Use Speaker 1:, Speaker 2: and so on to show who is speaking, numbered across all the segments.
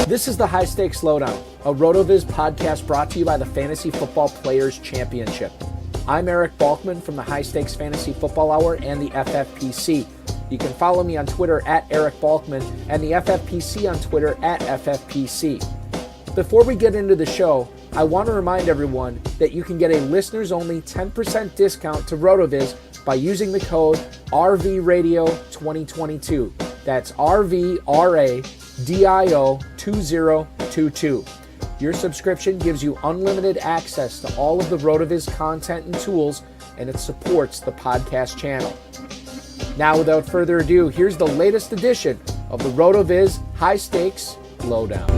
Speaker 1: This is the High-Stakes Lowdown, a RotoViz podcast brought to you by the Fantasy Football Players Championship. I'm Eric Balkman from the High-Stakes Fantasy Football Hour and the FFPC. You can follow me on Twitter at Eric Balkman and the FFPC on Twitter at FFPC. Before we get into the show, I want to remind everyone that you can get a listeners-only 10% discount to RotoViz by using the code RVRadio2022. That's RVRADIO2022. Your subscription gives you unlimited access to all of the RotoViz content and tools, and it supports the podcast channel. Now, without further ado, here's the latest edition of the RotoViz High-Stakes Lowdown.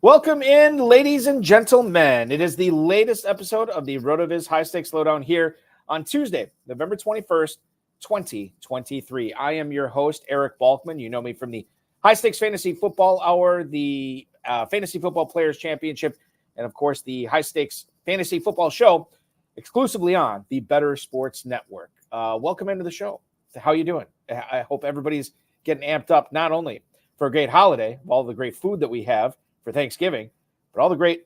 Speaker 1: Welcome in, ladies and gentlemen. It is the latest episode of the RotoViz High-Stakes Lowdown here on Tuesday, November 21st, 2023. I am your host, Eric Balkman. You know me from the High-Stakes Fantasy Football Hour, the Fantasy Football Players Championship, and, of course, the High-Stakes Fantasy Football Show exclusively on the Better Sports Network. Welcome into the show. How you doing? I hope everybody's getting amped up not only for a great holiday, all the great food that we have for Thanksgiving, but all the great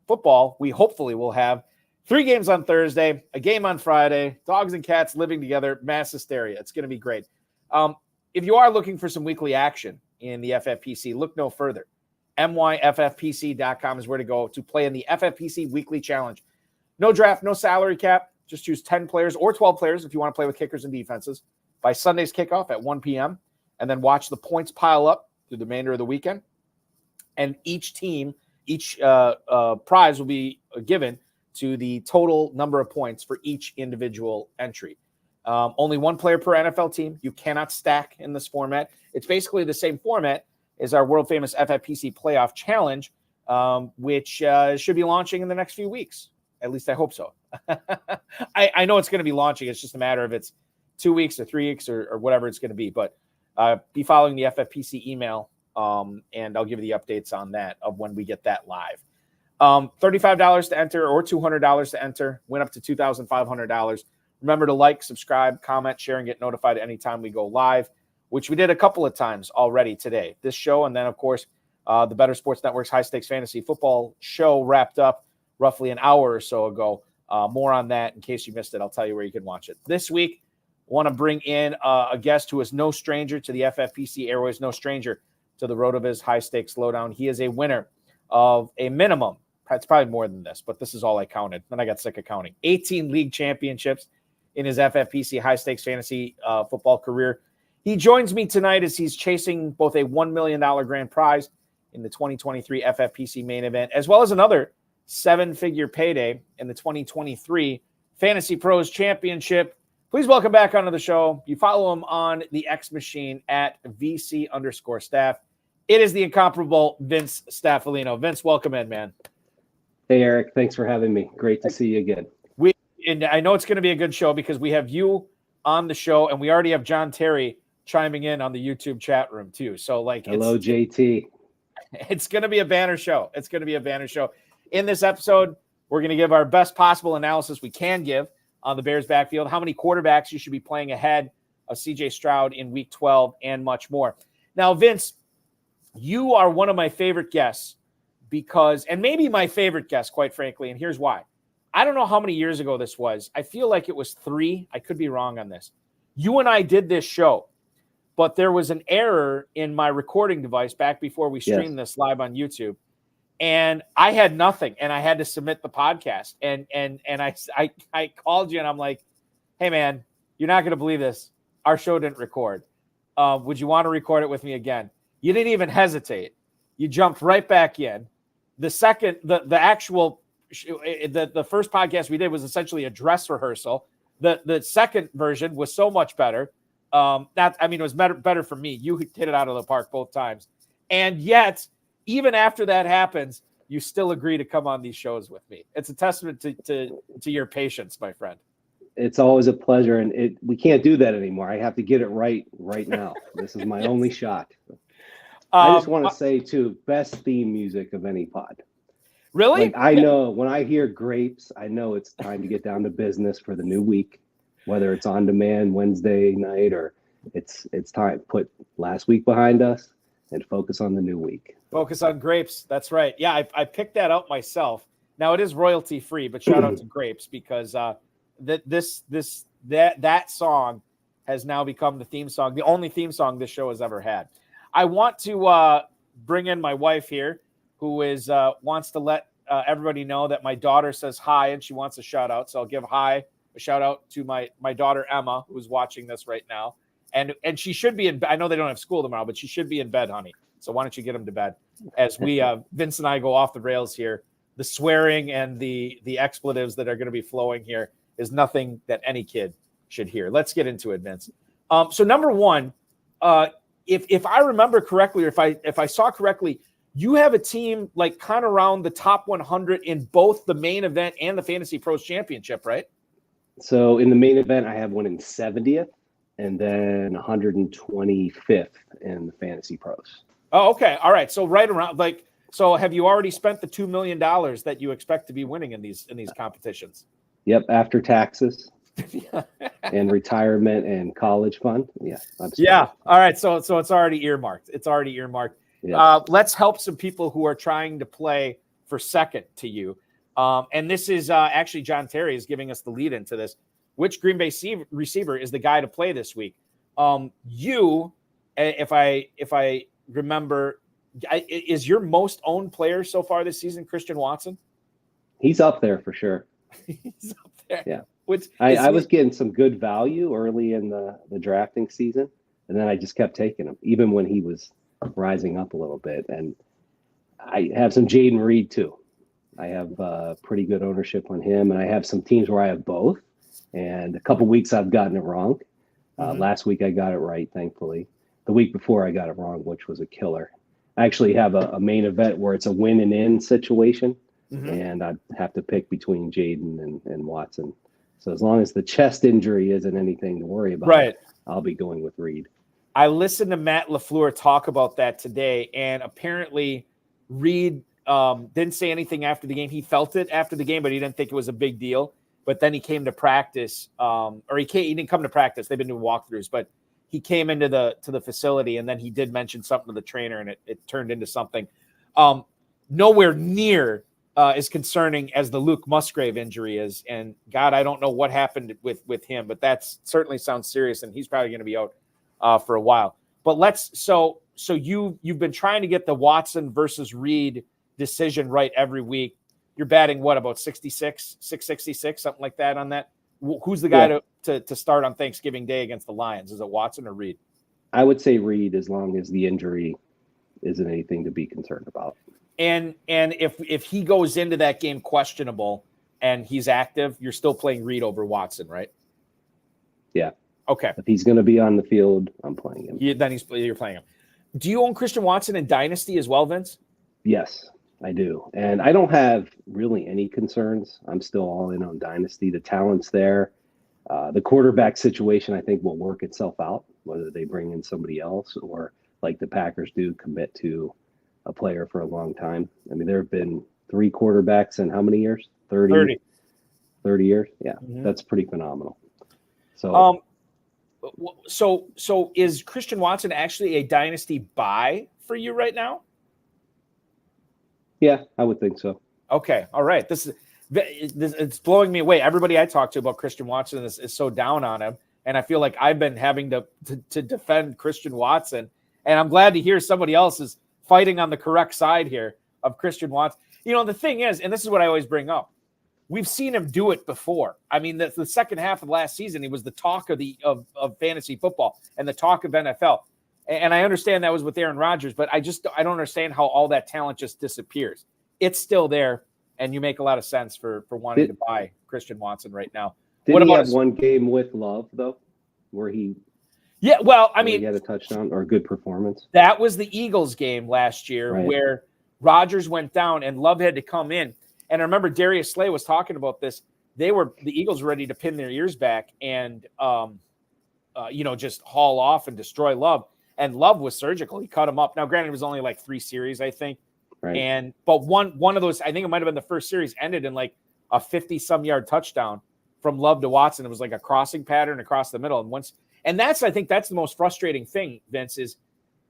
Speaker 1: football we hopefully will have. 3 games on Thursday, a game on Friday, dogs and cats living together, mass hysteria. It's going to be great. If you are looking for some weekly action in the FFPC, look no further. myffpc.com is where to go to play in the FFPC Weekly Challenge. No draft, no salary cap. Just choose 10 players or 12 players if you want to play with kickers and defenses by Sunday's kickoff at 1 p.m. and then watch the points pile up through the remainder of the weekend. And each team, each prize will be given to the total number of points for each individual entry. Only one player per NFL team. You cannot stack in this format. It's basically the same format as our world-famous FFPC Playoff Challenge, which should be launching in the next few weeks. At least I hope so. I know it's going to be launching. It's just a matter of it's 2 weeks or 3 weeks or whatever it's going to be. But be following the FFPC email. And I'll give you the updates on that of when we get that live. $35 to enter or $200 to enter. Win up to $2,500. Remember to like, subscribe, comment, share, and get notified anytime we go live, which we did a couple of times already today. This show, and then, of course, the Better Sports Network's High-Stakes Fantasy Football show wrapped up roughly an hour or so ago. More on that. In case you missed it, I'll tell you where you can watch it. This week, I want to bring in a guest who is no stranger to the FFPC airways, no stranger to the RotoViz High-Stakes Lowdown. He is a winner of a minimum, it's probably more than this, but this is all I counted. Then I got sick of counting. 18 league championships in his FFPC High-Stakes Fantasy Football career. He joins me tonight as he's chasing both a $1 million grand prize in the 2023 FFPC Main Event, as well as another 7-figure payday in the 2023 FantasyPros Championship. Please welcome back onto the show. You follow him on the X machine at VC_staff. It is the incomparable Vince Staffilino. Vince, welcome in, man.
Speaker 2: Hey, Eric. Thanks for having me. Great to see you again.
Speaker 1: And I know it's going to be a good show because we have you on the show, and we already have John Terry chiming in on the YouTube chat room, too. So,
Speaker 2: hello, JT.
Speaker 1: It's going to be a banner show. It's going to be a banner show. In this episode, we're going to give our best possible analysis we can give on the Bears backfield, how many quarterbacks you should be playing ahead of C.J. Stroud in Week 12, and much more. Now, Vince, you are one of my favorite guests because, and maybe my favorite guest, quite frankly, and here's why. I don't know how many years ago this was. I feel like it was 3. I could be wrong on this. You and I did this show, but there was an error in my recording device back before we streamed this live on YouTube. And I had nothing, and I had to submit the podcast. And I called you, and I'm like, hey, man, you're not going to believe this. Our show didn't record. Would you want to record it with me again? You didn't even hesitate. You jumped right back in. The first podcast we did was essentially a dress rehearsal. The second version was so much better. It was better for me. You hit it out of the park both times. And yet, even after that happens, you still agree to come on these shows with me. It's a testament to your patience, my friend.
Speaker 2: It's always a pleasure, and we can't do that anymore. I have to get it right now. This is my only shot. I just want to say, too, best theme music of any pod.
Speaker 1: Really?
Speaker 2: I know when I hear grapes, I know it's time to get down to business for the new week. whether it's on demand Wednesday night or it's time. Put last week behind us and focus on the new week.
Speaker 1: Focus on grapes. That's right. Yeah, I picked that up myself. Now it is royalty free, but shout out to grapes because that song has now become the theme song, the only theme song this show has ever had. I want to bring in my wife here, who is wants to let everybody know that my daughter says hi and she wants a shout out. So I'll give a shout out to my daughter Emma, who's watching this right now, and she should be in. I know they don't have school tomorrow, but she should be in bed, honey. So why don't you get them to bed as we Vince and I go off the rails here. The swearing and the expletives that are going to be flowing here is nothing that any kid should hear. Let's get into it, Vince. So number one, if I remember correctly, or if I saw correctly, you have a team like kind of around the top 100 in both the main event and the Fantasy Pros Championship, right?
Speaker 2: So in the main event, I have one in 70th and then 125th in the Fantasy Pros.
Speaker 1: Oh, okay. All right. So right around so have you already spent the $2 million that you expect to be winning in these competitions?
Speaker 2: Yep. After taxes and retirement and college fund. Yeah.
Speaker 1: Yeah. All right. So it's already earmarked. Yeah. Let's help some people who are trying to play for second to you. And this is actually John Terry is giving us the lead into this. Which Green Bay receiver is the guy to play this week? You, if I remember, is your most owned player so far this season Christian Watson?
Speaker 2: He's up there for sure.
Speaker 1: He's up there.
Speaker 2: Yeah. I was getting some good value early in the drafting season, and then I just kept taking him, even when he was rising up a little bit. And I have some Jaden Reed too. I have pretty good ownership on him, and I have some teams where I have both. And a couple weeks I've gotten it wrong. Last week I got it right, thankfully. The week before I got it wrong, which was a killer. I actually have a main event where it's a win and in situation, and I have to pick between Jaden and Watson. So as long as the chest injury isn't anything to worry about, right, I'll be going with Reed.
Speaker 1: I listened to Matt LaFleur talk about that today, and apparently Reed didn't say anything after the game. He felt it after the game, but he didn't think it was a big deal. But then he came to practice, he didn't come to practice. They've been doing walkthroughs, but he came into the facility, and then he did mention something to the trainer, and it turned into something nowhere near as concerning as the Luke Musgrave injury is. And God, I don't know what happened with him, but that certainly sounds serious, and he's probably going to be out for a while. But so you've been trying to get the Watson versus Reed decision right every week. You're batting what, about 666, something like that on that. Who's the guy to start on Thanksgiving Day against the Lions? Is it Watson or Reed?
Speaker 2: I would say Reed, as long as the injury isn't anything to be concerned about.
Speaker 1: And if he goes into that game questionable and he's active, you're still playing Reed over Watson, right?
Speaker 2: Yeah.
Speaker 1: Okay.
Speaker 2: If he's going to be on the field, I'm playing him.
Speaker 1: You're playing him. Do you own Christian Watson in Dynasty as well, Vince?
Speaker 2: Yes, I do. And I don't have really any concerns. I'm still all in on Dynasty. The talent's there. The quarterback situation, I think, will work itself out, whether they bring in somebody else or, like the Packers do, commit to a player for a long time. I mean, there have been 3 quarterbacks in how many years? 30 years? Yeah, That's pretty phenomenal. So,
Speaker 1: so is Christian Watson actually a Dynasty buy for you right now?
Speaker 2: Yeah, I would think so.
Speaker 1: Okay. All right. This it's blowing me away. Everybody I talk to about Christian Watson is so down on him. And I feel like I've been having to defend Christian Watson. And I'm glad to hear somebody else is fighting on the correct side here of Christian Watson. You know, the thing is, and this is what I always bring up, we've seen him do it before. I mean, the second half of last season, he was the talk of fantasy football and the talk of NFL. And I understand that was with Aaron Rodgers, but I don't understand how all that talent just disappears. It's still there, and you make a lot of sense for wanting to buy Christian Watson right now.
Speaker 2: Did he have one game with Love, though, where he –
Speaker 1: yeah, well, I mean –
Speaker 2: he had a touchdown or a good performance?
Speaker 1: That was the Eagles game last year where Rodgers went down and Love had to come in. And I remember Darius Slay was talking about this. The Eagles were ready to pin their ears back and, just haul off and destroy Love. And Love was surgical. He cut him up. Now, granted, it was only like 3 series, I think. Right. But one of those, I think it might have been the first series, ended in like a 50-some yard touchdown. from Love to Watson. It was like a crossing pattern across the middle. And I think that's the most frustrating thing, Vince, is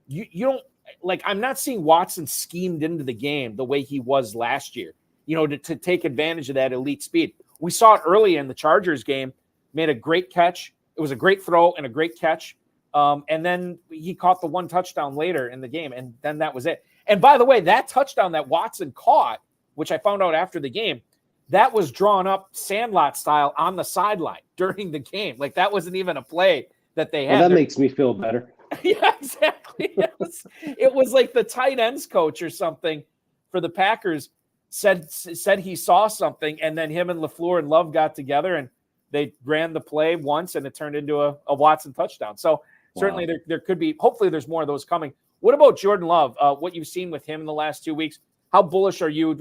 Speaker 1: you don't like, I'm not seeing Watson schemed into the game the way he was last year, to take advantage of that elite speed. We saw it early in the Chargers game, made a great catch. It was a great throw and a great catch. And then he caught the one touchdown later in the game, and then that was it. And by the way, that touchdown that Watson caught, which I found out after the game, that was drawn up Sandlot style on the sideline during the game. Like, that wasn't even a play that they had.
Speaker 2: Well, that makes me feel better.
Speaker 1: Yeah, exactly. It was like the tight ends coach or something for the Packers said he saw something, and then him and LaFleur and Love got together and they ran the play once, and it turned into a Watson touchdown. So certainly there could be, hopefully there's more of those coming. What about Jordan Love? What you've seen with him in the last 2 weeks? How bullish are you?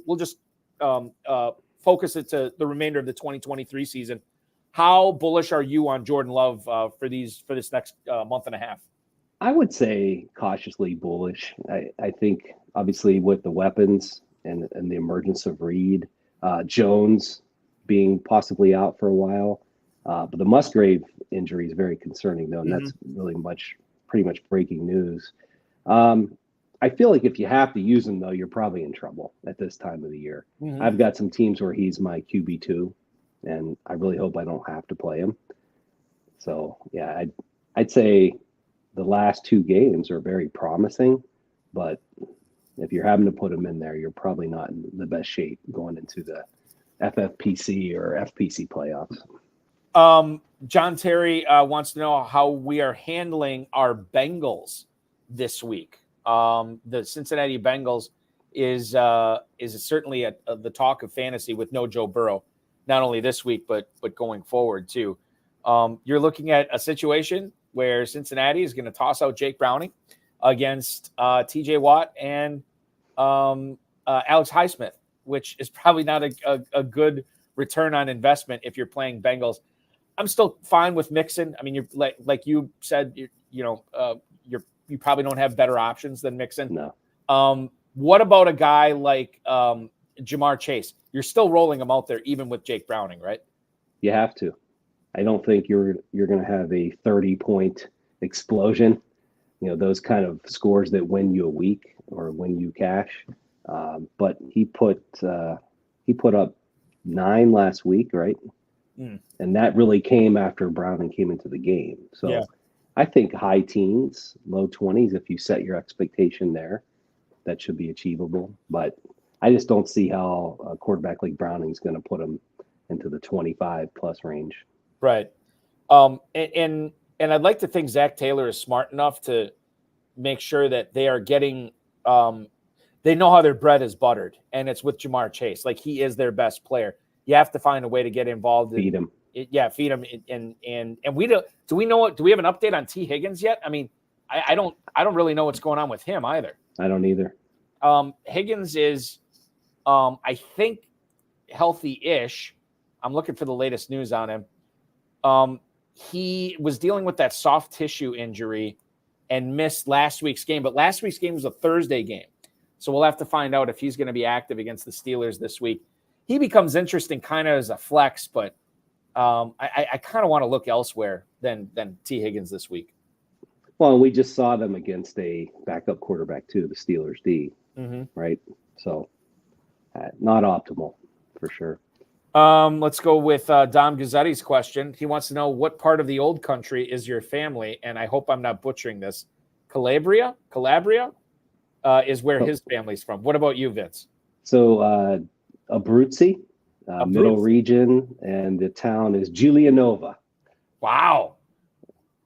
Speaker 1: We'll just focus it to the remainder of the 2023 season. How bullish are you on Jordan Love for this next month and a half?
Speaker 2: I would say cautiously bullish. I think obviously with the weapons and the emergence of Reed, Jones being possibly out for a while, but the Musgrave injury is very concerning though, and that's really pretty much breaking news. I feel like if you have to use him though, you're probably in trouble at this time of the year. I've got some teams where he's my QB2, and I really hope I don't have to play him. So yeah, I'd say the last 2 games are very promising, but if you're having to put him in there, you're probably not in the best shape going into the FFPC or FPC playoffs.
Speaker 1: John Terry wants to know how we are handling our Bengals this week. The Cincinnati Bengals is certainly the talk of fantasy with no Joe Burrow, not only this week but going forward too. You're looking at a situation where Cincinnati is going to toss out Jake Browning against TJ Watt and Alex Highsmith, which is probably not a good return on investment if you're playing Bengals. I'm still fine with Mixon. I mean, you're like you said, you probably don't have better options than Mixon.
Speaker 2: No.
Speaker 1: What about a guy like Jamar Chase? You're still rolling him out there even with Jake Browning, right?
Speaker 2: You have to. I don't think you're going to have a 30-point explosion. Those kind of scores that win you a week or win you cash. But he put up 9 last week, right? And that really came after Browning came into the game. So yeah. I think high teens, low 20s, if you set your expectation there, that should be achievable. But I just don't see how a quarterback like Browning is going to put him into the 25+ range.
Speaker 1: Right. And I'd like to think Zach Taylor is smart enough to make sure that they are getting they know how their bread is buttered, and it's with Jamar Chase. Like, he is their best player. You have to find a way to get involved.
Speaker 2: Feed him.
Speaker 1: Feed him. And we do we know what? Do we have an update on T. Higgins yet? I mean, I don't really know what's going on with him either.
Speaker 2: I don't either.
Speaker 1: Higgins is, I think, healthy-ish. I'm looking for the latest news on him. He was dealing with that soft tissue injury and missed last week's game, but last week's game was a Thursday game. So we'll have to find out if he's going to be active against the Steelers this week. He becomes interesting kind of as a flex, but I kind of want to look elsewhere than T. Higgins this week.
Speaker 2: Well, we just saw them against a backup quarterback too, the Steelers D, right? So not optimal for sure.
Speaker 1: Let's go with Dom Gazzetti's question. He wants to know, what part of the old country is your family? And I hope I'm not butchering this. Calabria is where his family's from. What about you, Vince?
Speaker 2: So Abruzzi, middle region, and the town is Giulianova.
Speaker 1: Wow.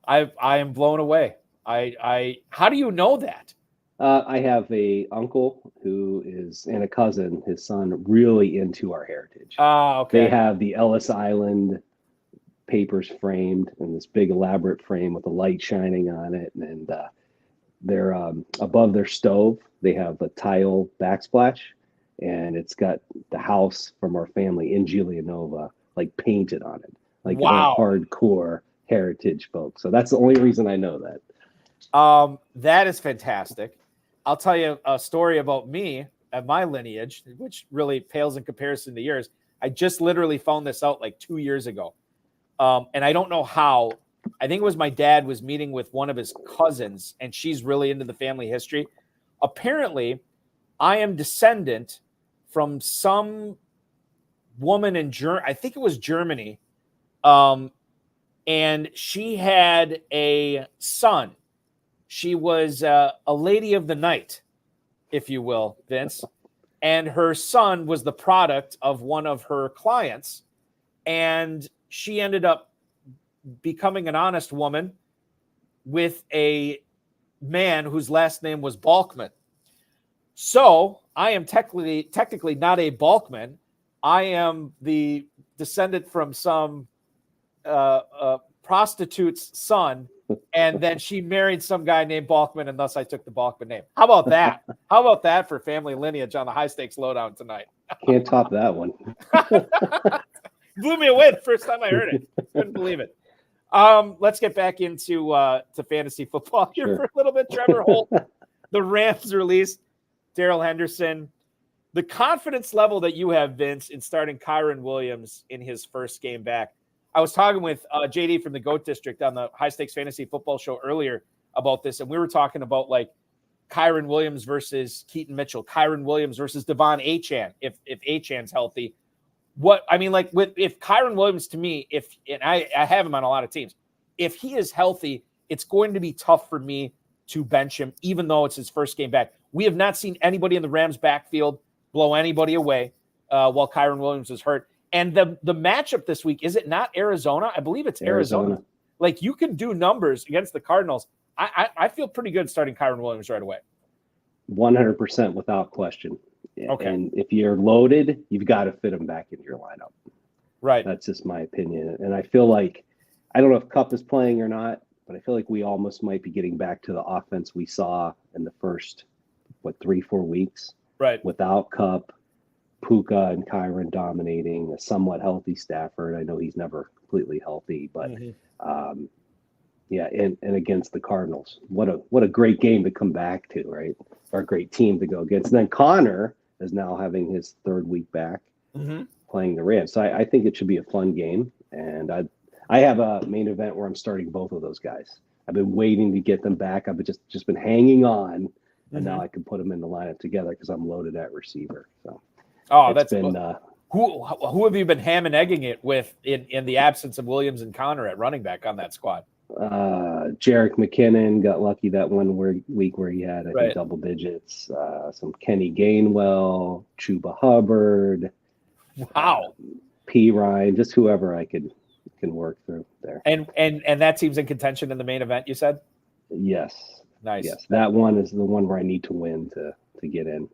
Speaker 1: I am blown away. How do you know that?
Speaker 2: I have a uncle and a cousin, his son, really into our heritage.
Speaker 1: Okay.
Speaker 2: They have the Ellis Island papers framed in this big elaborate frame with a light shining on it. And they're above their stove, they have a tile backsplash, and it's got the house from our family in Giulianova, like painted on it. Like, wow. Hardcore heritage folks. So that's the only reason I know that.
Speaker 1: That is fantastic. I'll tell you a story about me and my lineage, which really pales in comparison to yours. I just literally found this out like 2 years ago. And I don't know how. I think it was my dad was meeting with one of his cousins, and she's really into the family history. Apparently, I am descendant from some woman in Germany. I think it was Germany. And she had a son. She was a lady of the night, if you will, Vince. And her son was the product of one of her clients. And she ended up becoming an honest woman with a man whose last name was Balkman. So I am technically not a Balkman. I am the descendant from some prostitute's son, and then she married some guy named Balkman, and thus I took the Balkman name. How about that? How about that for family lineage on the High Stakes Lowdown tonight?
Speaker 2: Can't top that one.
Speaker 1: Blew me away the first time I heard it. Couldn't believe it. Let's get back into to fantasy football here for a little bit. Trevor Holt, the Rams released Darrell Henderson. The confidence level that you have, Vince, in starting Kyren Williams in his first game back. I was talking with JD from the GOAT District on the High Stakes Fantasy Football Show earlier about this, and we were talking about like Kyren Williams versus Keaton Mitchell, Kyren Williams versus Devon Achane, if Achane's healthy. What I mean, like if Kyren Williams, to me, and I have him on a lot of teams, if he is healthy, it's going to be tough for me to bench him, even though it's his first game back. We have not seen anybody in the Rams backfield blow anybody away while Kyren Williams is hurt. And the matchup this week, is it not Arizona? I believe it's Arizona. Like, you can do numbers against the Cardinals. I feel pretty good starting Kyren Williams right away.
Speaker 2: 100% without question.
Speaker 1: Okay.
Speaker 2: And if you're loaded, you've got to fit him back into your lineup.
Speaker 1: Right.
Speaker 2: That's just my opinion. And I feel like, I don't know if Kupp is playing or not, but I feel like we almost might be getting back to the offense we saw in the first, 3-4 weeks.
Speaker 1: Right.
Speaker 2: Without Kupp, Puka and Kyren dominating, a somewhat healthy Stafford. I know he's never completely healthy, but and against the Cardinals. What a great game to come back to, right? Or a great team to go against. And then Connor is now having his third week back playing the Rams. So I think it should be a fun game. And I have a main event where I'm starting both of those guys. I've been waiting to get them back. I've just been hanging on, and now I can put them in the lineup together because I'm loaded at receiver. So.
Speaker 1: Oh, that's been who have you been ham and egging it with in the absence of Williams and Connor at running back on that squad?
Speaker 2: Jerick McKinnon got lucky that one week where he had I think double digits. Some Kenny Gainwell, Chuba Hubbard, P. Ryan, just whoever I can work through there.
Speaker 1: And that team's in contention in the main event, you said?
Speaker 2: Yes.
Speaker 1: Nice.
Speaker 2: Yes, that one is the one where I need to win to get in.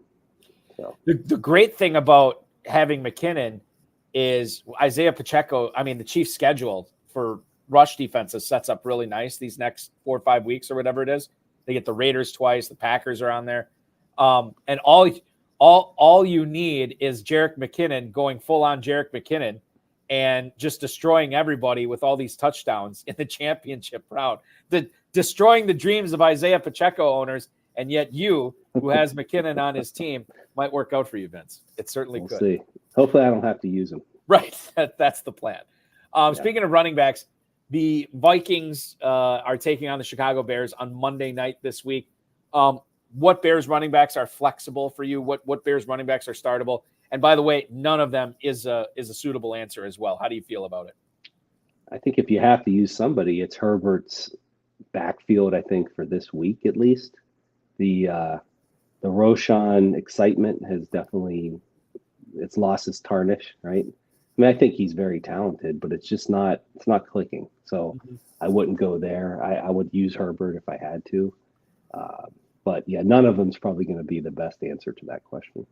Speaker 2: So
Speaker 1: the great thing about having McKinnon is Isaiah Pacheco. I mean, the Chiefs' schedule for rush defenses sets up really nice these next 4 or 5 weeks or whatever it is. They get the Raiders twice. The Packers are on there. And all you need is Jerick McKinnon going full on Jerick McKinnon and just destroying everybody with all these touchdowns in the championship round. Destroying the dreams of Isaiah Pacheco owners, and yet you, who has McKinnon on his team, might work out for you, Vince. It certainly could.
Speaker 2: See. Hopefully I don't have to use him.
Speaker 1: Right. That's the plan. Speaking of running backs, the Vikings are taking on the Chicago Bears on Monday night this week. What Bears running backs are flexible for you? What Bears running backs are startable? And by the way, none of them is a suitable answer as well. How do you feel about it?
Speaker 2: I think if you have to use somebody, it's Herbert's backfield, I think, for this week at least. The Roshan excitement has definitely it's lost its tarnish, right? I mean, I think he's very talented, but it's not clicking. So I wouldn't go there. I would use Herbert if I had to. But yeah, none of them's probably going to be the best answer to that question.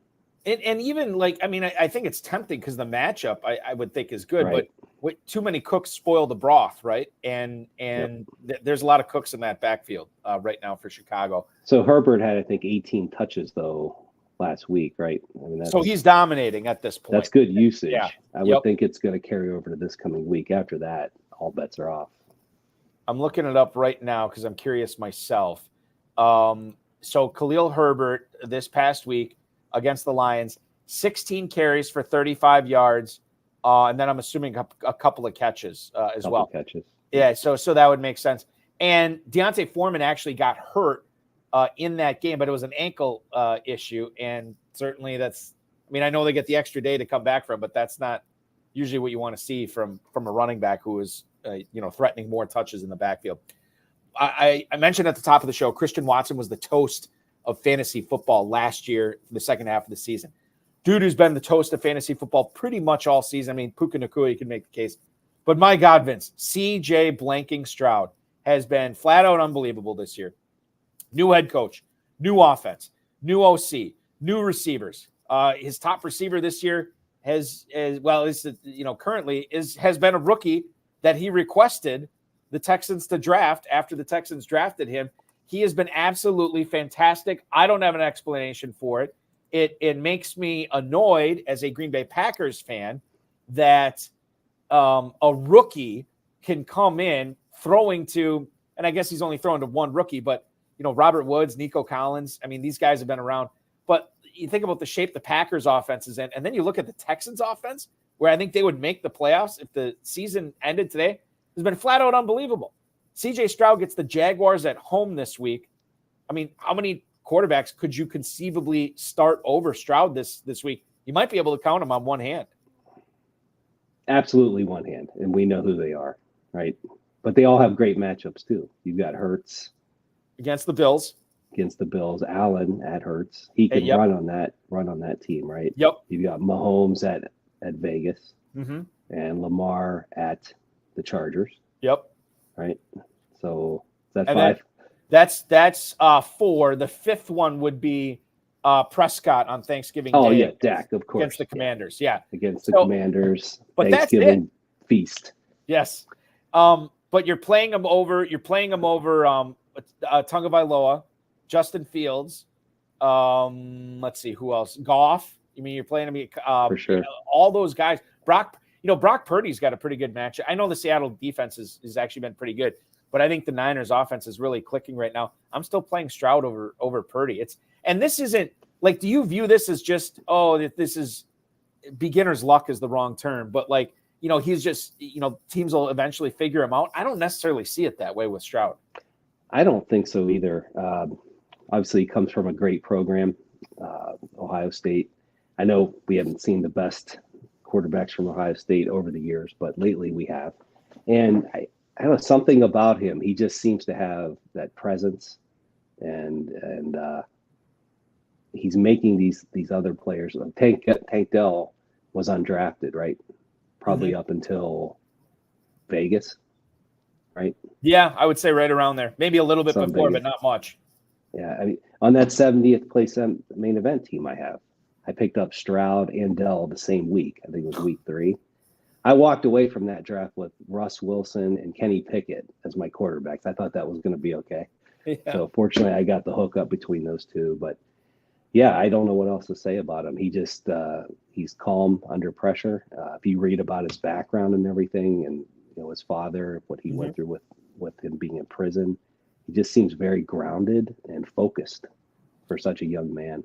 Speaker 1: And even I think it's tempting because the matchup I would think is good, right. But too many cooks spoil the broth, right? And there's a lot of cooks in that backfield right now for Chicago.
Speaker 2: So Herbert had, I think, 18 touches though last week, right? I mean,
Speaker 1: so he's dominating at this point.
Speaker 2: That's good usage.
Speaker 1: Yeah.
Speaker 2: I would think it's going to carry over to this coming week. After that, all bets are off.
Speaker 1: I'm looking it up right now because I'm curious myself. So Khalil Herbert this past week against the Lions, 16 carries for 35 yards, And then I'm assuming a couple of catches as well.
Speaker 2: Catches.
Speaker 1: Yeah, so that would make sense. And Deontay Foreman actually got hurt in that game, but it was an ankle issue. And certainly I know they get the extra day to come back from, but that's not usually what you want to see from a running back who is, threatening more touches in the backfield. I mentioned at the top of the show, Christian Watson was the toast of fantasy football last year for the second half of the season. Dude who's been the toast of fantasy football pretty much all season. I mean, Puka Nacua, you can make the case. But my God, Vince, CJ blanking Stroud has been flat out unbelievable this year. New head coach, new offense, new OC, new receivers. His top receiver this year has been a rookie that he requested the Texans to draft after the Texans drafted him. He has been absolutely fantastic. I don't have an explanation for it. It makes me annoyed as a Green Bay Packers fan that a rookie can come in throwing to, and I guess he's only throwing to one rookie, but Robert Woods, Nico Collins. I mean, these guys have been around. But you think about the shape the Packers offense is in, and then you look at the Texans offense, where I think they would make the playoffs if the season ended today. Has been flat out unbelievable. CJ Stroud gets the Jaguars at home this week. I mean, how many quarterbacks could you conceivably start over Stroud this week? You might be able to count them on one hand.
Speaker 2: Absolutely one hand, and we know who they are, right? But they all have great matchups too. You've got Hurts
Speaker 1: against the Bills.
Speaker 2: Allen at Hurts. He can run on that team, right?
Speaker 1: Yep.
Speaker 2: You've got Mahomes at Vegas,
Speaker 1: and
Speaker 2: Lamar at the Chargers.
Speaker 1: Yep.
Speaker 2: Right. So that's
Speaker 1: and
Speaker 2: five.
Speaker 1: That's 4. The fifth one would be Prescott on Thanksgiving Day.
Speaker 2: Oh yeah, Dak, of course,
Speaker 1: against the Commanders. Yeah,
Speaker 2: against the Commanders.
Speaker 1: But
Speaker 2: Thanksgiving feast.
Speaker 1: Yes, but you're playing them over. Tagovailoa, Justin Fields. Let's see who else. Goff. I mean, you're playing them
Speaker 2: for sure.
Speaker 1: All those guys. Brock Purdy's got a pretty good match. I know the Seattle defense has actually been pretty good, but I think the Niners offense is really clicking right now. I'm still playing Stroud over Purdy. And this isn't like, do you view this as just, this is beginner's luck is the wrong term, but he's just, teams will eventually figure him out. I don't necessarily see it that way with Stroud.
Speaker 2: I don't think so either. Obviously he comes from a great program, Ohio State. I know we haven't seen the best quarterbacks from Ohio State over the years, but lately we have. And I don't know, something about him. He just seems to have that presence, and he's making these other players. Tank Dell was undrafted, right? Probably up until Vegas, right?
Speaker 1: Yeah, I would say right around there. Maybe a little bit before,
Speaker 2: Vegas.
Speaker 1: but not much.
Speaker 2: Yeah, I mean, on that 70th place main event team I picked up Stroud and Dell the same week. I think it was week 3. I walked away from that draft with Russ Wilson and Kenny Pickett as my quarterbacks. I thought that was going to be okay. Yeah. So fortunately, I got the hook up between those two. But yeah, I don't know what else to say about him. He just he's calm under pressure. If you read about his background and everything, and his father, what he went through with him being in prison, he just seems very grounded and focused for such a young man.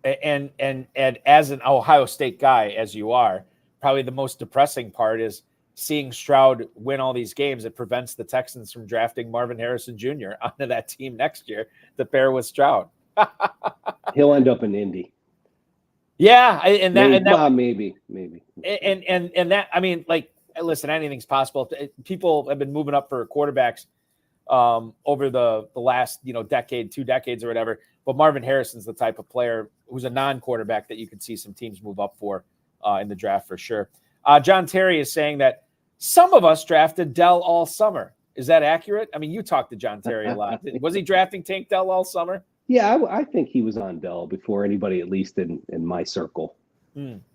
Speaker 1: And as an Ohio State guy, as you are, probably the most depressing part is seeing Stroud win all these games. It prevents the Texans from drafting Marvin Harrison Jr. onto that team next year to pair with Stroud.
Speaker 2: He'll end up in Indy.
Speaker 1: Yeah, and that
Speaker 2: maybe.
Speaker 1: And that, I mean, listen, anything's possible. People have been moving up for quarterbacks over the last decade, 2 decades or whatever. But Marvin Harrison's the type of player who's a non-quarterback that you could see some teams move up for in the draft for sure. John Terry is saying that some of us drafted Dell all summer. Is that accurate? I mean, you talked to John Terry a lot. Was he drafting Tank Dell all summer?
Speaker 2: Yeah, I think he was on Dell before anybody, at least in my circle,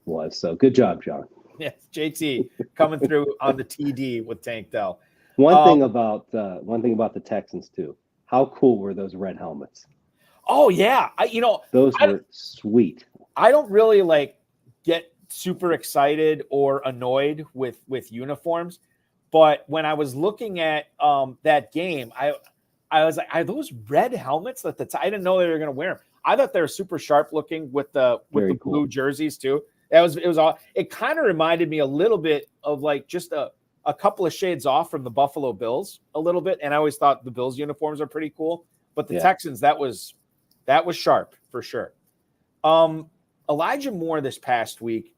Speaker 2: was. So good job, John.
Speaker 1: Yes, JT coming through on the TD with Tank Dell.
Speaker 2: One thing about the Texans too. How cool were those red helmets?
Speaker 1: Oh yeah,
Speaker 2: those were sweet.
Speaker 1: I don't really get super excited or annoyed with uniforms, but when I was looking at that game, I was like, are those red helmets I didn't know they were going to wear them. I thought they were super sharp looking with the blue jerseys too. It kind of reminded me a little bit of like just a couple of shades off from the Buffalo Bills a little bit. And I always thought the Bills uniforms are pretty cool, but the Texans, that was sharp for sure. Elijah Moore this past week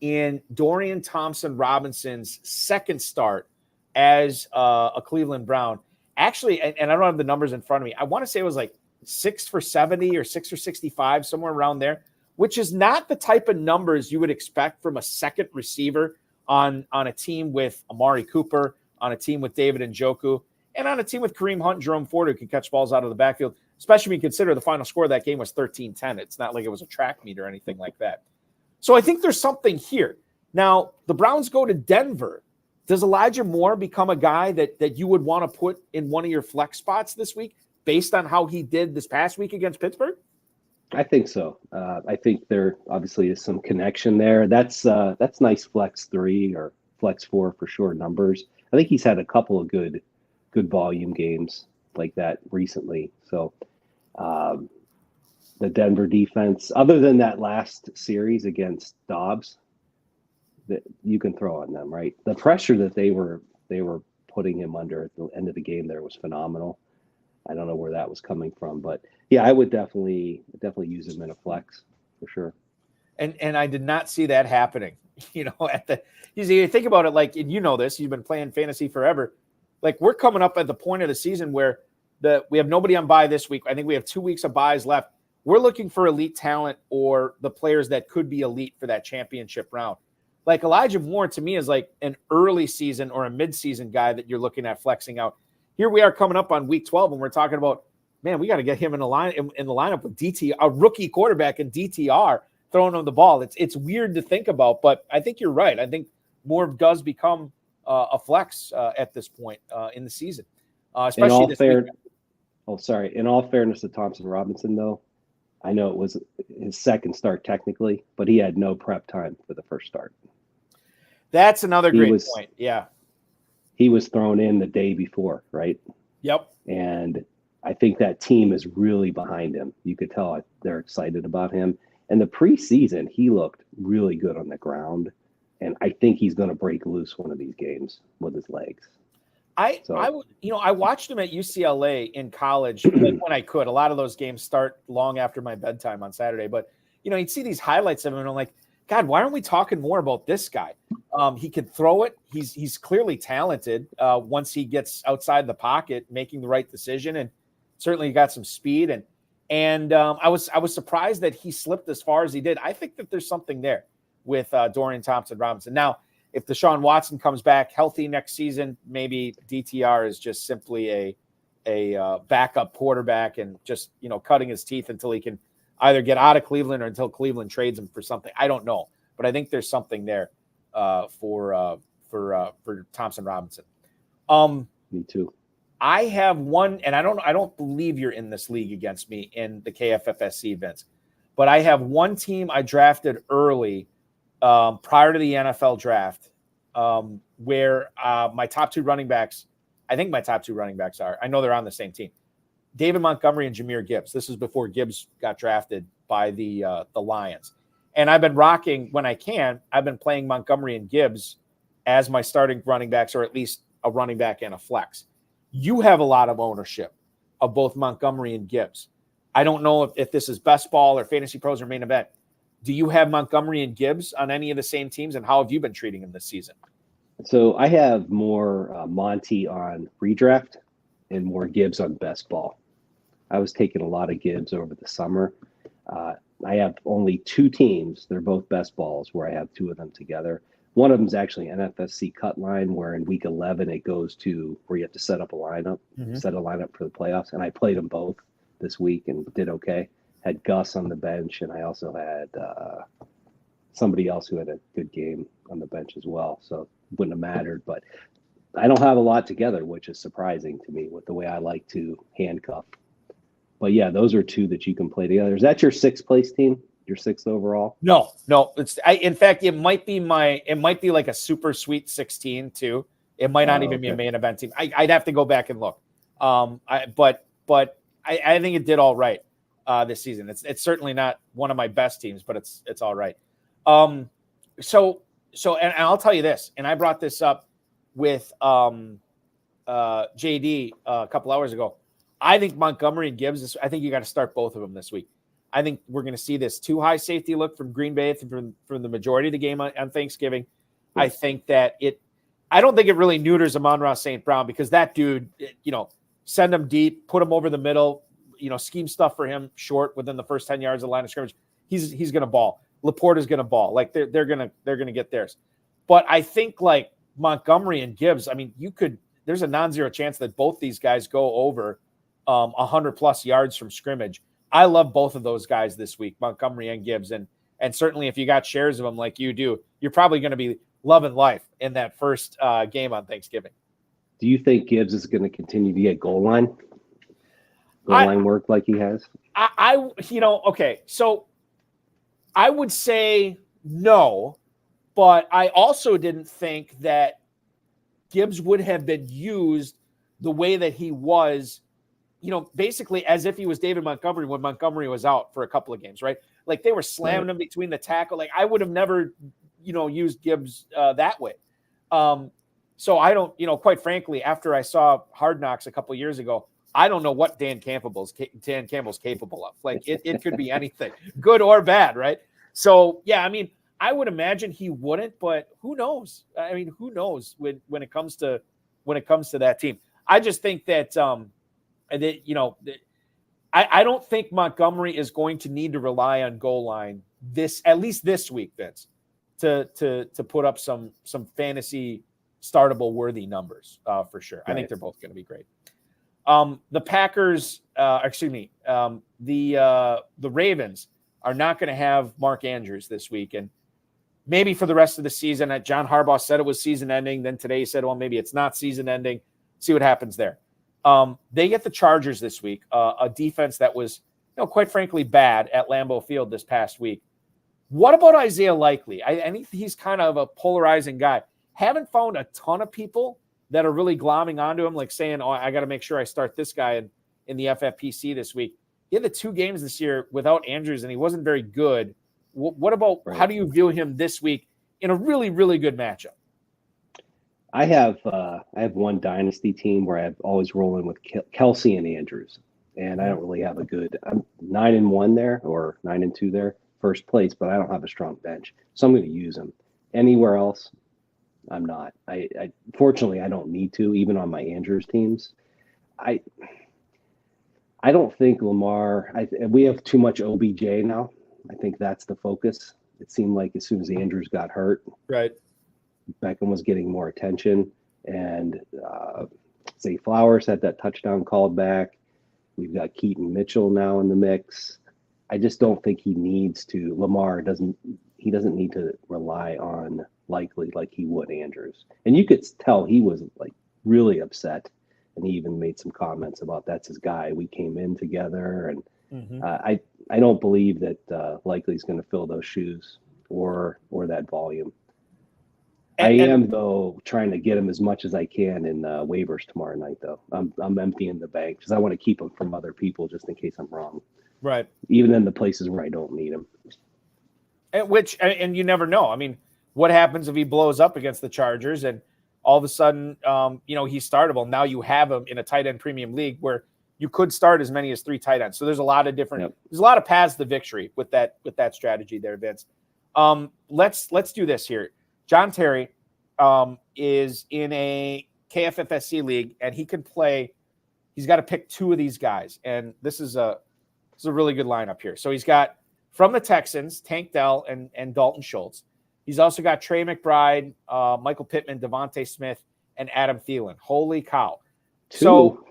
Speaker 1: in Dorian Thompson-Robinson's second start as a Cleveland Brown. Actually, and I don't have the numbers in front of me, I want to say it was like 6 for 70 or 6 for 65, somewhere around there, which is not the type of numbers you would expect from a second receiver on a team with Amari Cooper, on a team with David Njoku, and on a team with Kareem Hunt and Jerome Ford, who can catch balls out of the backfield, especially when you consider the final score of that game was 13-10. It's not like it was a track meet or anything like that. So I think there's something here. Now, the Browns go to Denver. Does Elijah Moore become a guy that you would want to put in one of your flex spots this week based on how he did this past week against Pittsburgh?
Speaker 2: I think so. I think there obviously is some connection there. That's nice flex 3 or flex 4 for sure numbers. I think he's had a couple of good volume games like that recently. So the Denver defense, other than that last series against Dobbs, that you can throw on them, right? The pressure that they were putting him under at the end of the game there was phenomenal. I don't know where that was coming from, but yeah, I would definitely use him in a flex for sure.
Speaker 1: And I did not see that happening. You think about it, like, and you know this, you've been playing fantasy forever. Like, we're coming up at the point of the season where we have nobody on bye this week. I think we have 2 weeks of buys left. We're looking for elite talent or the players that could be elite for that championship round. Like Elijah Moore to me is like an early season or a mid-season guy that you're looking at flexing out. Here we are coming up on week 12, and we're talking about, man, we got to get him in the lineup with DT, a rookie quarterback and DTR throwing him the ball. It's weird to think about, but I think you're right. I think Moore does become a flex at this point in the season, especially this week.
Speaker 2: In all fairness to Thompson Robinson, though, I know it was his second start technically, but he had no prep time for the first start.
Speaker 1: That's another great point. Yeah.
Speaker 2: He was thrown in the day before, right?
Speaker 1: Yep.
Speaker 2: And I think that team is really behind him. You could tell they're excited about him. And the preseason, he looked really good on the ground. And I think he's going to break loose one of these games with his legs.
Speaker 1: I watched him at UCLA in college when I could. A lot of those games start long after my bedtime on Saturday. But, you'd see these highlights of him, and I'm like, God, why aren't we talking more about this guy? He can throw it. He's clearly talented once he gets outside the pocket, making the right decision, and certainly got some speed. And I was surprised that he slipped as far as he did. I think that there's something there with Dorian Thompson-Robinson. Now, if Deshaun Watson comes back healthy next season, maybe DTR is just simply a backup quarterback and just cutting his teeth until he can either get out of Cleveland or until Cleveland trades him for something. I don't know, but I think there's something there for Thompson Robinson.
Speaker 2: Me too.
Speaker 1: I have one, and I don't believe you're in this league against me in the KFFSC events, but I have one team I drafted early prior to the NFL draft where my top 2 running backs, I think my top 2 running backs are, I know they're on the same team, David Montgomery and Jahmyr Gibbs. This is before Gibbs got drafted by the Lions. And I've been rocking when I can. I've been playing Montgomery and Gibbs as my starting running backs, or at least a running back and a flex. You have a lot of ownership of both Montgomery and Gibbs. I don't know if this is Best Ball or Fantasy Pros or Main Event. Do you have Montgomery and Gibbs on any of the same teams, and how have you been treating them this season?
Speaker 2: So I have more Monty on redraft and more Gibbs on Best Ball. I was taking a lot of Gibbs over the summer. I have only 2 teams. They're both Best Balls where I have 2 of them together. One of them is actually an FFPC cut line where in week 11 it goes to where you have to set up a lineup, set a lineup for the playoffs. And I played them both this week and did okay. Had Gus on the bench, and I also had somebody else who had a good game on the bench as well. So it wouldn't have mattered. But I don't have a lot together, which is surprising to me with the way I like to handcuff. But yeah, those are 2 that you can play together. Is that your 6th place team? Your 6th overall?
Speaker 1: No. In fact, it might be like a super sweet 16 too. It might not even be a main event team. I'd have to go back and look. But I think it did all right this season. It's certainly not one of my best teams, but it's all right. So and I'll tell you this, and I brought this up with JD a couple hours ago. I think Montgomery and Gibbs, I think you got to start both of them this week. I think we're going to see this too high safety look from Green Bay from the majority of the game on Thanksgiving. Yeah. I think that I don't think it really neuters Amon-Ra St. Brown, because that dude, send him deep, put him over the middle, scheme stuff for him short within the first 10 yards of the line of scrimmage. He's going to ball. Laporta's going to ball. Like they're going to get theirs. But I think like Montgomery and Gibbs, I mean, there's a non-zero chance that both these guys go over 100 plus yards from scrimmage. I love both of those guys this week, Montgomery and Gibbs. And certainly if you got shares of them like you do, you're probably going to be loving life in that first game on Thanksgiving.
Speaker 2: Do you think Gibbs is going to continue to get goal line work like he has?
Speaker 1: Okay. So I would say no, but I also didn't think that Gibbs would have been used the way that he was, basically as if he was David Montgomery when Montgomery was out for a couple of games, right? Like they were slamming him between the tackle. Like I would have never, used Gibbs that way. So I don't, quite frankly, after I saw Hard Knocks a couple of years ago, I don't know what Dan Campbell's capable of. Like it could be anything, good or bad, right? So yeah, I mean, I would imagine he wouldn't, but who knows? I mean, who knows when it comes to that team? I just think that I don't think Montgomery is going to need to rely on goal line at least this week, Vince, to put up some fantasy startable worthy numbers for sure. Right. I think they're both going to be great. The Packers, the Ravens are not going to have Mark Andrews this week, and maybe for the rest of the season. John Harbaugh said it was season ending. Then today he said, well, maybe it's not season ending. See what happens there. They get the Chargers this week, a defense that was, quite frankly, bad at Lambeau Field this past week. What about Isaiah Likely? I think he's kind of a polarizing guy. Haven't found a ton of people that are really glomming onto him, like saying, oh, I got to make sure I start this guy in the FFPC this week. He had the 2 games this year without Andrews, and he wasn't very good. What about how do you view him this week in a really, really good matchup?
Speaker 2: I have one dynasty team where I'm always rolling with Kelsey and Andrews, and I don't really have I'm 9-1 there or 9-2 there, first place, but I don't have a strong bench, so I'm going to use him. Anywhere else, I'm not. I fortunately I don't need to, even on my Andrews teams. I don't think Lamar. We have too much OBJ now. I think that's the focus. It seemed like as soon as Andrews got hurt,
Speaker 1: right,
Speaker 2: Beckham was getting more attention, and Zay Flowers had that touchdown called back. We've got Keaton Mitchell now in the mix. I just don't think he needs to. Lamar doesn't need to rely on Likely like he would Andrews. And you could tell he was like really upset, and he even made some comments about that's his guy. We came in together, and I don't believe that Likely's going to fill those shoes or that volume. I am though trying to get him as much as I can in waivers tomorrow night. Though I'm emptying the bank because I want to keep him from other people just in case I'm wrong.
Speaker 1: Right.
Speaker 2: Even in the places where I don't need him.
Speaker 1: And you never know. I mean, what happens if he blows up against the Chargers and all of a sudden, he's startable? Now you have him in a tight end premium league where you could start as many as 3 tight ends. So there's a lot of different. There's a lot of paths to victory with that strategy there, Vince. Let's do this here. John Terry is in a KFFSC league, and he can play. He's got to pick 2 of these guys, and this is a really good lineup here. So he's got from the Texans, Tank Dell and Dalton Schultz. He's also got Trey McBride, Michael Pittman, Devontae Smith, and Adam Thielen. Holy cow!
Speaker 2: 2.
Speaker 1: So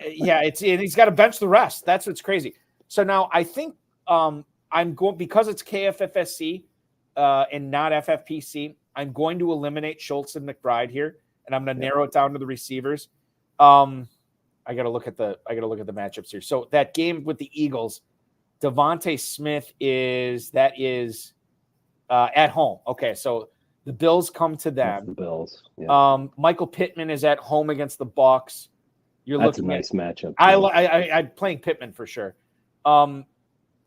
Speaker 1: yeah, he's got to bench the rest. That's what's crazy. So now I think I'm going, because it's KFFSC and not FFPC. I'm going to eliminate Schultz and McBride here, and I'm going to narrow it down to the receivers. I got to look at the matchups here. So that game with the Eagles, Devontae Smith is at home. Okay, so the Bills come to them.
Speaker 2: The Bills. Yeah.
Speaker 1: Michael Pittman is at home against the Bucs.
Speaker 2: That's a nice matchup.
Speaker 1: I'm playing Pittman for sure.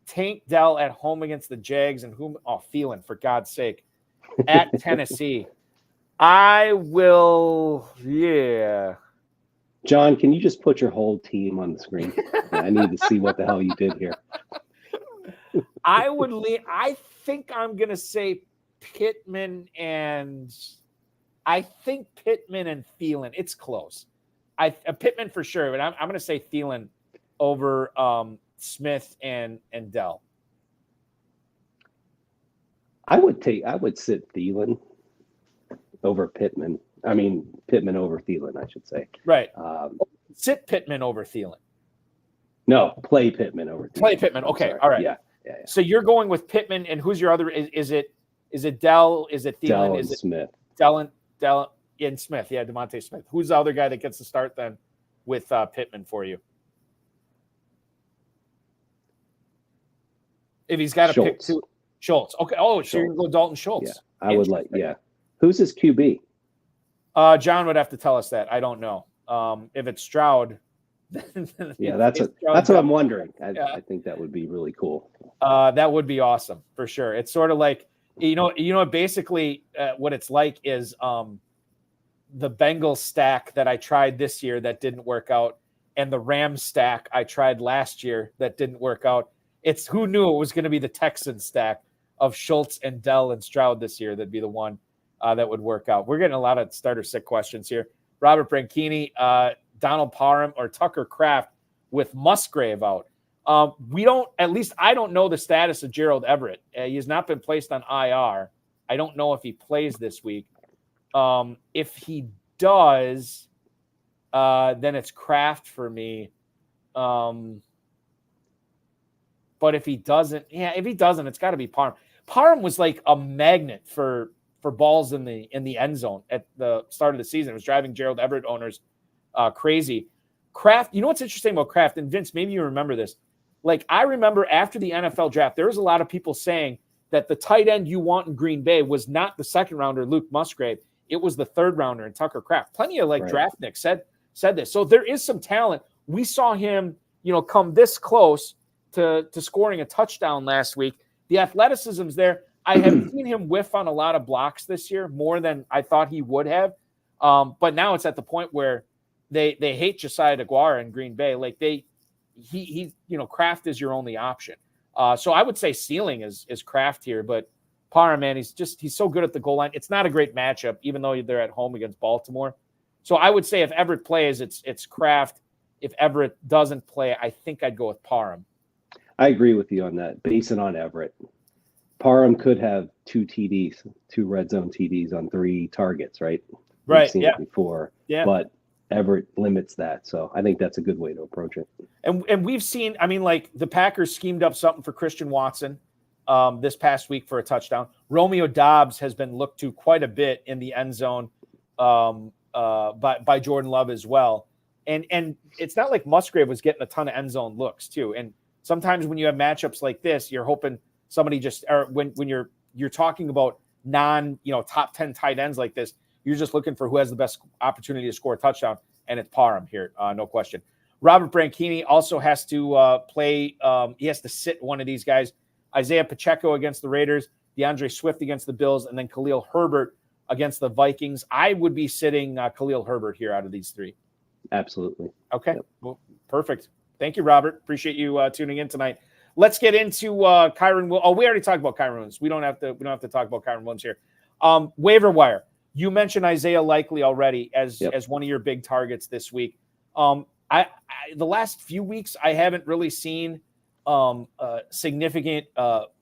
Speaker 1: Tank Dell at home against the Jags, and Thielen, for God's sake, at Tennessee. I will, yeah.
Speaker 2: John, can you just put your whole team on the screen? I need to see what the hell you did here.
Speaker 1: I think I'm going to say Pittman and Thielen. It's close. Pittman for sure, but I'm going to say Thielen over Smith and Dell.
Speaker 2: I would sit Thielen over Pittman. I mean, Pittman over Thielen, I should say.
Speaker 1: Right. Sit Pittman over Thielen.
Speaker 2: No, play Pittman over Thielen.
Speaker 1: Play Pittman. Okay. All right.
Speaker 2: Yeah.
Speaker 1: So you're going with Pittman, and who's your other? Is it Dell? Is it Thielen?
Speaker 2: Dell
Speaker 1: is
Speaker 2: and
Speaker 1: it
Speaker 2: Smith?
Speaker 1: Dell and Smith. Yeah, DeMonte Smith. Who's the other guy that gets to start then with Pittman for you? If he's got to pick two. Schultz. Okay. Oh, so you're going to go Dalton Schultz.
Speaker 2: Yeah, I would like. Yeah. Who's his QB?
Speaker 1: John would have to tell us that. I don't know. If it's Stroud.
Speaker 2: Yeah, that's what I'm wondering. I think that would be really cool.
Speaker 1: That would be awesome for sure. It's sort of like, basically what it's like is the Bengals stack that I tried this year that didn't work out, and the Rams stack I tried last year that didn't work out. It's who knew it was going to be the Texans stack of Schultz and Dell and Stroud this year. That'd be the one that would work out. We're getting a lot of starter sick questions here. Robert Branchini, Donald Parham, or Tucker Kraft with Musgrave out. I don't know the status of Gerald Everett. He has not been placed on IR. I don't know if he plays this week. If he does, then it's Kraft for me. But if he doesn't, it's got to be Parham. Parham was like a magnet for balls in the end zone at the start of the season. It was driving Gerald Everett owners crazy. Kraft, you know what's interesting about Kraft, and Vince, maybe you remember this. Like, I remember after the NFL draft, there was a lot of people saying that the tight end you want in Green Bay was not the second rounder, Luke Musgrave. It was the third rounder in Tucker Kraft. Plenty of draft nicks said this. So there is some talent. We saw him, come this close to scoring a touchdown last week. The athleticism's there. I have seen him whiff on a lot of blocks this year, more than I thought he would have. But now it's at the point where they hate Josiah DeGuara in Green Bay. Like Kraft is your only option. So I would say ceiling is Kraft here, but Parham, man, he's so good at the goal line. It's not a great matchup, even though they're at home against Baltimore. So I would say if Everett plays, it's Kraft. If Everett doesn't play, I think I'd go with Parham.
Speaker 2: I agree with you on that. Basing on Everett, Parham could have two red zone TDs on 3 targets, right?
Speaker 1: Right.
Speaker 2: We've seen it before. Yeah. But Everett limits that, so I think that's a good way to approach it.
Speaker 1: And we've seen, the Packers schemed up something for Christian Watson this past week for a touchdown. Romeo Doubs has been looked to quite a bit in the end zone by Jordan Love as well. And it's not like Musgrave was getting a ton of end zone looks too. And sometimes when you have matchups like this, you're hoping somebody when you're talking about top 10 tight ends like this, you're just looking for who has the best opportunity to score a touchdown, and it's Parham here, no question. Robert Branchini also has to play. He has to sit one of these guys. Isaiah Pacheco against the Raiders, DeAndre Swift against the Bills, and then Khalil Herbert against the Vikings. I would be sitting Khalil Herbert here out of these 3.
Speaker 2: Absolutely.
Speaker 1: Okay, Well, perfect. Thank you, Robert. Appreciate you tuning in tonight. Let's get into Kyron. We already talked about Kyron Williams. We don't have to talk about Kyron Williams here. Waiver wire. You mentioned Isaiah Likely already as one of your big targets this week. The last few weeks I haven't really seen significant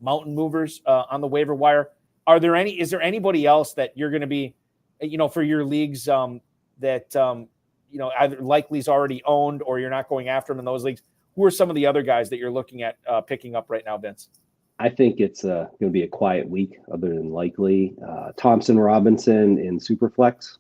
Speaker 1: mountain movers on the waiver wire. Is there anybody else that you're going to be, for your leagues that either Likely's already owned or you're not going after him in those leagues? Who are some of the other guys that you're looking at picking up right now, Vince?
Speaker 2: I think it's going to be a quiet week other than Likely. Thompson Robinson in Superflex.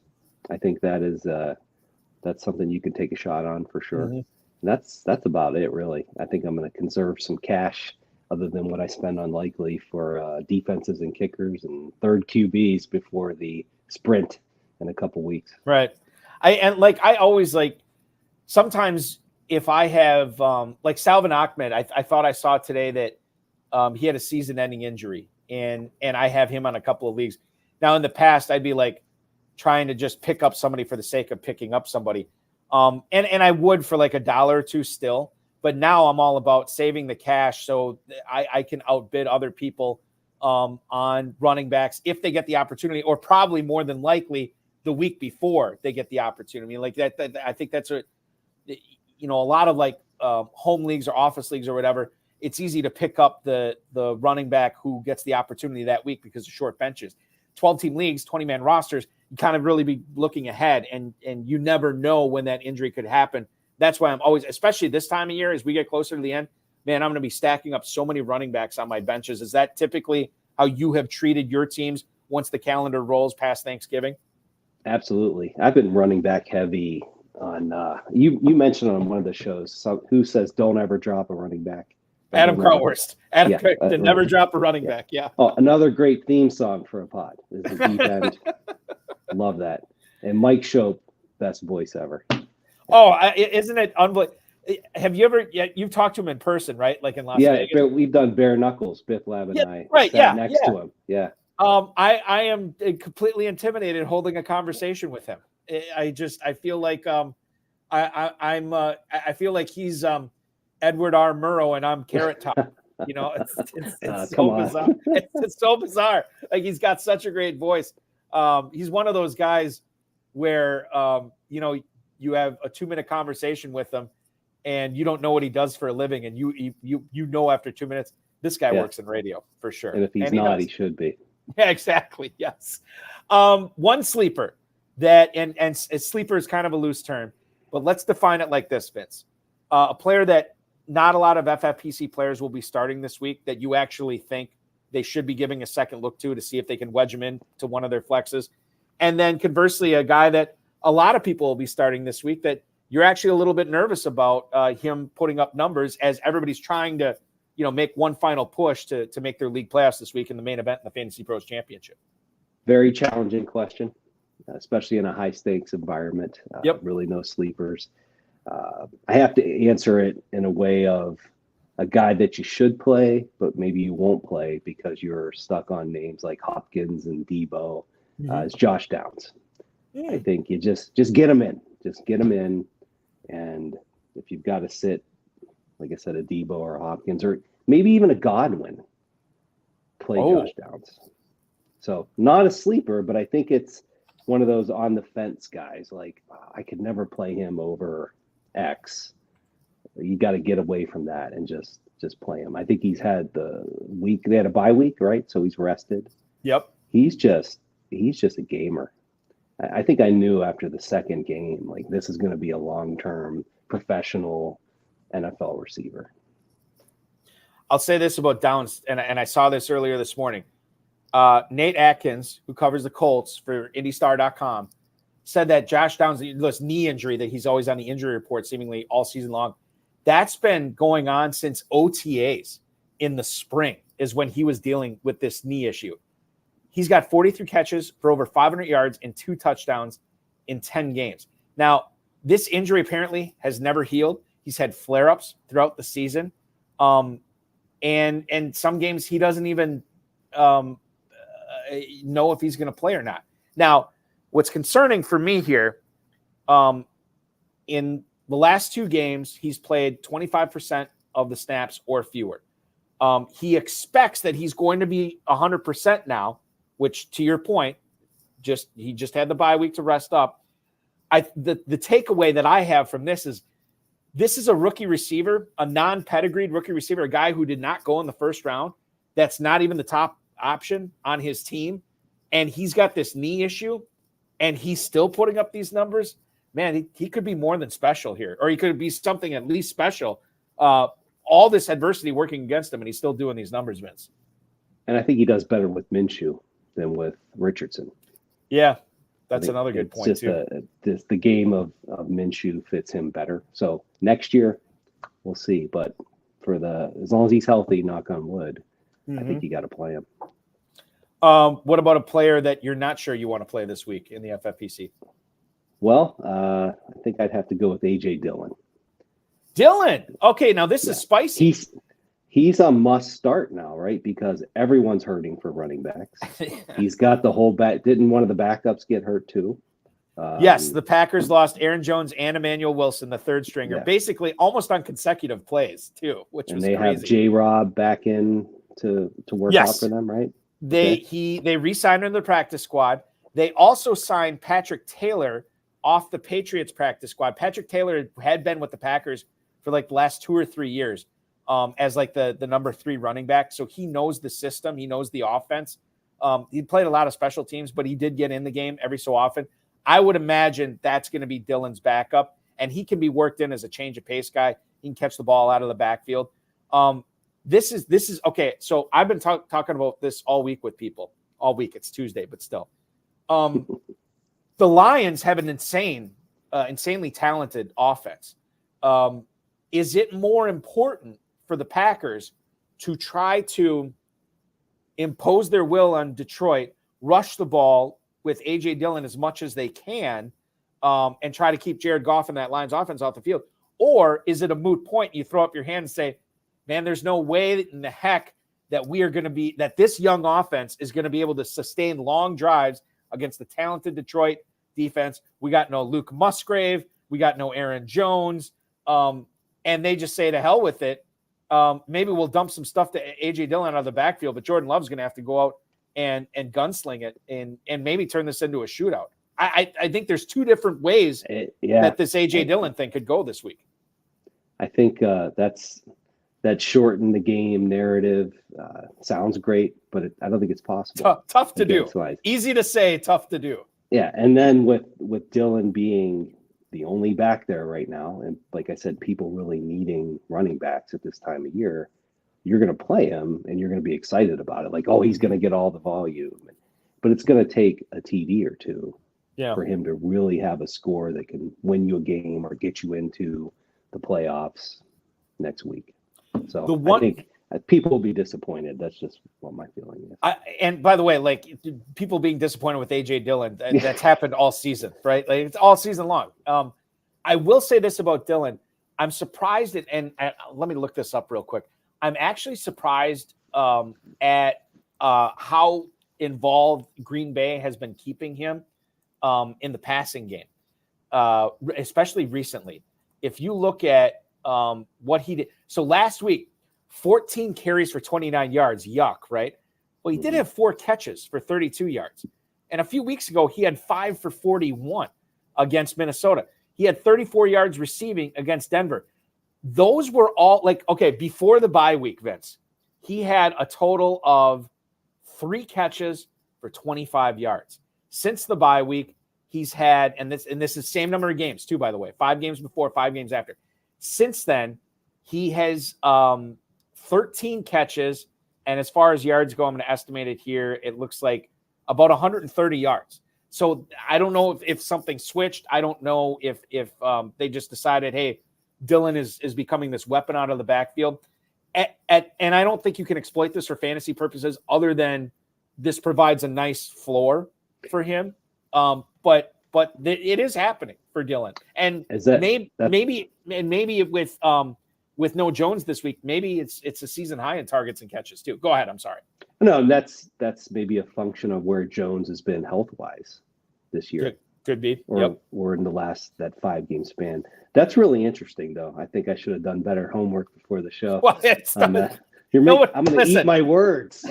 Speaker 2: I think that's something you can take a shot on for sure. Mm-hmm. That's about it, really. I think I'm going to conserve some cash other than what I spend on Likely for defenses and kickers and third QBs before the sprint in a couple weeks.
Speaker 1: Right. I always sometimes if I have Salvin Ahmed, I thought I saw today that he had a season-ending injury, and I have him on a couple of leagues. Now, in the past, I'd be like trying to just pick up somebody for the sake of picking up somebody. And I would for like $1 or $2 still. But now I'm all about saving the cash so I can outbid other people on running backs if they get the opportunity, or probably more than likely the week before they get the opportunity. Like that I think that's a lot of like home leagues or office leagues or whatever. It's easy to pick up the running back who gets the opportunity that week because of short benches. 12-team leagues, 20-man rosters, you kind of really be looking ahead, and you never know when that injury could happen. That's why I'm always, especially this time of year, as we get closer to the end, man, I'm going to be stacking up so many running backs on my benches. Is that typically how you have treated your teams once the calendar rolls past Thanksgiving?
Speaker 2: Absolutely. I've been running back heavy on you mentioned on one of the shows, who says don't ever drop a running back.
Speaker 1: Adam Crowhurst. Never drop a running back. Yeah.
Speaker 2: Oh, another great theme song for a pod. Is the deep end. Love that. And Mike Shope, best voice ever.
Speaker 1: Oh, isn't it unbelievable? Have you ever? You've talked to him in person, right? Like in Las Vegas.
Speaker 2: Yeah, we've done bare knuckles. Biff Lab and I sat next to him. Yeah.
Speaker 1: I am completely intimidated holding a conversation with him. I feel like I feel like he's Edward R. Murrow and I'm Carrot Top. It's so bizarre. It's so bizarre. Like he's got such a great voice. He's one of those guys where you have a 2-minute conversation with him and you don't know what he does for a living, and you know after 2 minutes this guy works in radio for sure.
Speaker 2: And if he's not, he should be.
Speaker 1: Yeah, exactly. Yes. One sleeper that and sleeper is kind of a loose term, but let's define it like this, Vince. A player that not a lot of FFPC players will be starting this week that you actually think they should be giving a second look to see if they can wedge him in to one of their flexes. And then conversely, a guy that a lot of people will be starting this week that you're actually a little bit nervous about him putting up numbers as everybody's trying to, make one final push to make their league playoffs this week in the main event in the FantasyPros Championship.
Speaker 2: Very challenging question, especially in a high stakes environment. Really no sleepers. I have to answer it in a way of a guy that you should play, but maybe you won't play because you're stuck on names like Hopkins and Debo. It's Josh Downs. I think you just get him in. Just get him in. And if you've got to sit, like I said, a Debo or a Hopkins or maybe even a Godwin, play Josh Downs. So not a sleeper, but I think it's one of those on the fence guys. Like, I could never play him over X. You got to get away from that and just play him. I think he's had they had a bye week, right? So he's rested.
Speaker 1: Yep.
Speaker 2: He's just a gamer. I think I knew after the second game, like, this is going to be a long-term professional NFL receiver.
Speaker 1: I'll say this about Downs, and I saw this earlier this morning. Nate Atkins, who covers the Colts for IndyStar.com, said that Josh Downs, this knee injury that he's always on the injury report seemingly all season long, that's been going on since OTAs in the spring is when he was dealing with this knee issue. He's got 43 catches for over 500 yards and 2 touchdowns in 10 games. Now, this injury apparently has never healed. He's had flare-ups throughout the season. And some games he doesn't even know if he's going to play or not. Now, what's concerning for me here, in the last 2 games, he's played 25% of the snaps or fewer. He expects that he's going to be 100% now, which, to your point, he just had the bye week to rest up. The takeaway that I have from this is a rookie receiver, a non-pedigreed rookie receiver, a guy who did not go in the first round. That's not even the top option on his team. And he's got this knee issue, and he's still putting up these numbers. Man, he could be more than special here, or he could be something at least special. All this adversity working against him, and he's still doing these numbers, Vince.
Speaker 2: And I think he does better with Minshew than with Richardson.
Speaker 1: Yeah, that's another good point, too.
Speaker 2: The game of Minshew fits him better. So next year, we'll see. But as long as he's healthy, knock on wood, I think you got to play him.
Speaker 1: What about a player that you're not sure you want to play this week in the FFPC?
Speaker 2: Well, I think I'd have to go with A.J. Dillon.
Speaker 1: Dillon. Okay, now this is spicy.
Speaker 2: he's a must start now, right? Because everyone's hurting for running backs. He's got the whole back. Didn't one of the backups get hurt too?
Speaker 1: Yes, the Packers lost Aaron Jones and Emmanuel Wilson, the third stringer, basically almost on consecutive plays too, which was crazy. And they have
Speaker 2: J-Rob back in to work out for them, right?
Speaker 1: They re-signed him to the practice squad. They also signed Patrick Taylor off the Patriots practice squad. Patrick Taylor had been with the Packers for like the last 2 or 3 years as like the number 3 running back. So he knows the system. He knows the offense. He played a lot of special teams, but he did get in the game every so often. I would imagine that's going to be Dillon's backup, and he can be worked in as a change of pace guy. He can catch the ball out of the backfield. This is okay. So I've been talking about this all week with people. All week. It's Tuesday, but still. The Lions have an insanely talented offense. Is it more important for the Packers to try to impose their will on Detroit, rush the ball with A.J. Dillon as much as they can, and try to keep Jared Goff and that Lions offense off the field? Or is it a moot point? You throw up your hand and say, man, there's no way in the heck that that this young offense is going to be able to sustain long drives against the talented Detroit defense. We got no Luke Musgrave. We got no Aaron Jones. And they just say to hell with it. Maybe we'll dump some stuff to A.J. Dillon out of the backfield, but Jordan Love's going to have to go out and gunsling it and maybe turn this into a shootout. I think there's 2 different ways that this A.J. Dillon thing could go this week.
Speaker 2: I think that shortened the game narrative sounds great, but I don't think it's possible.
Speaker 1: Tough to do. Easy to say, tough to do.
Speaker 2: Yeah, and then with Dillon being the only back there right now, and like I said, people really needing running backs at this time of year, you're going to play him and you're going to be excited about it. Like, oh, he's going to get all the volume. But it's going to take a TD or 2 for him to really have a score that can win you a game or get you into the playoffs next week. So I think people will be disappointed. That's just what my feeling is.
Speaker 1: And by the way, like people being disappointed with A.J. Dillon, that's happened all season, right? Like it's all season long. I will say this about Dillon. I'm surprised and let me look this up real quick. I'm actually surprised at how involved Green Bay has been keeping him in the passing game, especially recently. If you look at what he did. So last week, 14 carries for 29 yards. Yuck, right? Well, he did have 4 catches for 32 yards. And a few weeks ago, he had 5 for 41 against Minnesota. He had 34 yards receiving against Denver. Those were all before the bye week, Vince, he had a total of 3 catches for 25 yards. Since the bye week, he's had, and this is the same number of games too, by the way, 5 games before, 5 games after. Since then, he has 13 catches. And as far as yards go, I'm going to estimate it here. It looks like about 130 yards. So I don't know if something switched. I don't know if they just decided, hey, Dillon is becoming this weapon out of the backfield. And I don't think you can exploit this for fantasy purposes other than this provides a nice floor for him. But it is happening for Dillon. And maybe with no Jones this week, maybe it's a season high in targets and catches too. Go ahead. I'm sorry.
Speaker 2: No, that's maybe a function of where Jones has been health-wise this year.
Speaker 1: Could be.
Speaker 2: Or in the last 5-game span. That's really interesting, though. I think I should have done better homework before the show.
Speaker 1: Well,
Speaker 2: I'm going to eat my words.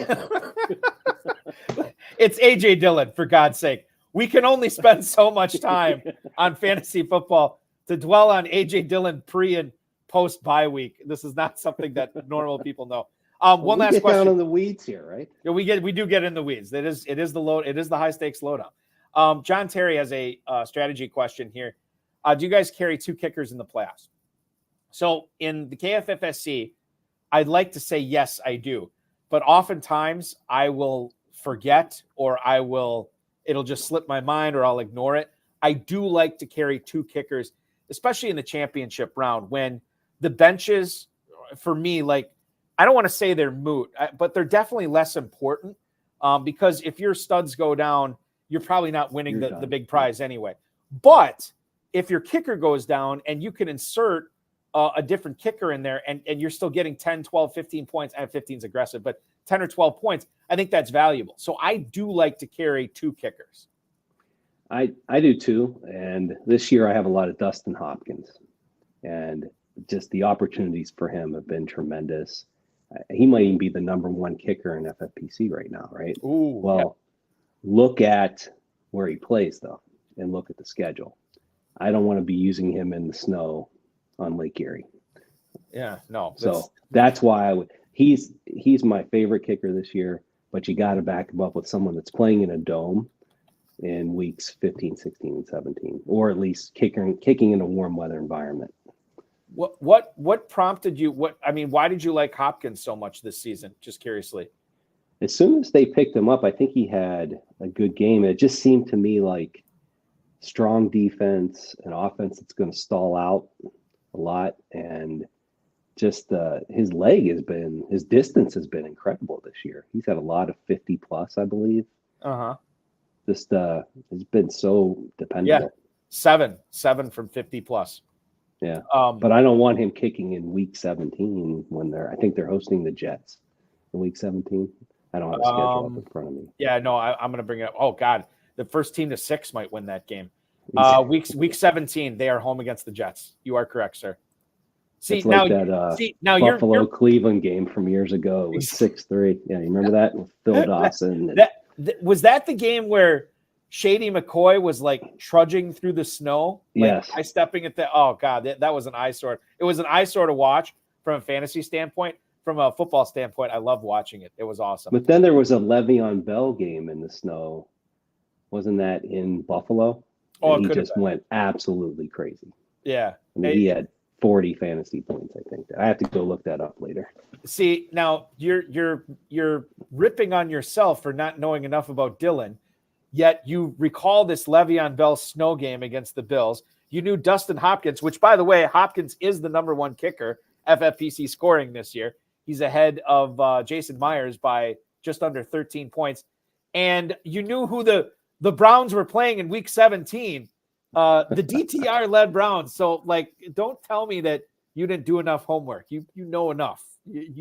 Speaker 1: It's A.J. Dillon, for God's sake. We can only spend so much time on fantasy football to dwell on A.J. Dillon pre and post bye week. This is not something that normal people know. One last question.
Speaker 2: Down in the weeds here, right?
Speaker 1: Yeah, we do get in the weeds. It is the high stakes lowdown. John Terry has a strategy question here. Do you guys carry 2 kickers in the playoffs? So in the KFFSC, I'd like to say yes, I do, but oftentimes I will forget or it'll just slip my mind or I'll ignore it. I do like to carry 2 kickers, especially in the championship round when the benches for me, like, I don't want to say they're moot, but they're definitely less important because if your studs go down, you're probably not winning the big prize anyway. But if your kicker goes down and you can insert a different kicker in there and you're still getting 10, 12, 15 points, and 15 is aggressive, but 10 or 12 points, I think that's valuable. So I do like to carry 2 kickers.
Speaker 2: I do too. And this year I have a lot of Dustin Hopkins, and just the opportunities for him have been tremendous. He might even be the number 1 kicker in FFPC right now, right?
Speaker 1: Ooh,
Speaker 2: well, look at where he plays though, and look at the schedule. I don't want to be using him in the snow on Lake Erie.
Speaker 1: Yeah, no.
Speaker 2: So that's why he's my favorite kicker this year, but you got to back him up with someone that's playing in a dome in weeks 15, 16, and 17, or at least kicking in a warm weather environment.
Speaker 1: What prompted you? Why did you like Hopkins so much this season? Just curiously.
Speaker 2: As soon as they picked him up, I think he had a good game. It just seemed to me like strong defense, an offense that's going to stall out a lot, and just his distance has been incredible this year. He's had a lot of 50 plus, I believe. Just it's been so dependable.
Speaker 1: Yeah, 7 from 50 plus.
Speaker 2: Yeah, but I don't want him kicking in week 17 when I think they're hosting the Jets in week 17. I don't have a schedule up in front of me.
Speaker 1: Yeah, no, I'm going to bring it up. Oh God, the first team to 6 might win that game. Week 17, they are home against the Jets. You are correct, sir.
Speaker 2: It's like that Buffalo Cleveland game from years ago. It was 6-3. Yeah, you remember that with Phil Dawson?
Speaker 1: Was that the game where Shady McCoy was like trudging through the snow?
Speaker 2: Yes.
Speaker 1: High stepping at oh God, that was an eyesore. It was an eyesore to watch from a fantasy standpoint. From a football standpoint, I love watching it. It was awesome.
Speaker 2: But then there was a Le'Veon Bell game in the snow. Wasn't that in Buffalo?
Speaker 1: Oh,
Speaker 2: he just went absolutely crazy.
Speaker 1: Yeah.
Speaker 2: He had 40 fantasy points, I think. I have to go look that up later.
Speaker 1: See, now you're ripping on yourself for not knowing enough about Dylan, yet you recall this Le'Veon Bell snow game against the Bills. You knew Dustin Hopkins, which, by the way, Hopkins is the number 1 kicker, FFPC scoring this year. He's ahead of Jason Myers by just under 13 points. And you knew who the Browns were playing in week 17, the DTR-led Browns. So, don't tell me that you didn't do enough homework. You know enough.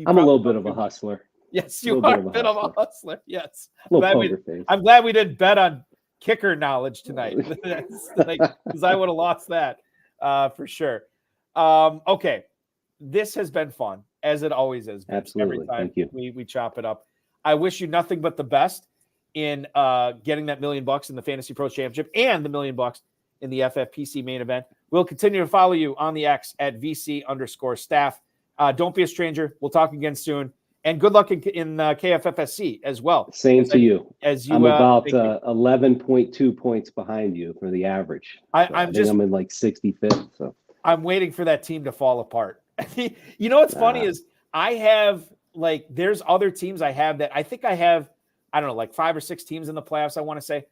Speaker 2: I'm a little bit of a hustler.
Speaker 1: Yes, you are a bit of a hustler. Yes.
Speaker 2: I'm
Speaker 1: glad we didn't bet on kicker knowledge tonight, because I would have lost that for sure. Okay. This has been fun, as it always is.
Speaker 2: Absolutely.
Speaker 1: Every time
Speaker 2: Thank you.
Speaker 1: we chop it up. I wish you nothing but the best in getting that $1 million in the FantasyPros Championship and the $1 million in the FFPC main event. We'll continue to follow you on the X at VC_staff. Don't be a stranger. We'll talk again soon. And good luck in KFFSC as well.
Speaker 2: Same to you.
Speaker 1: I'm
Speaker 2: about 11.2 points behind you for the average. I'm in like 65th. So
Speaker 1: I'm waiting for that team to fall apart. You know what's funny is I have there's other teams I have that I think I have, I don't know, like 5 or 6 teams in the playoffs, I want to say.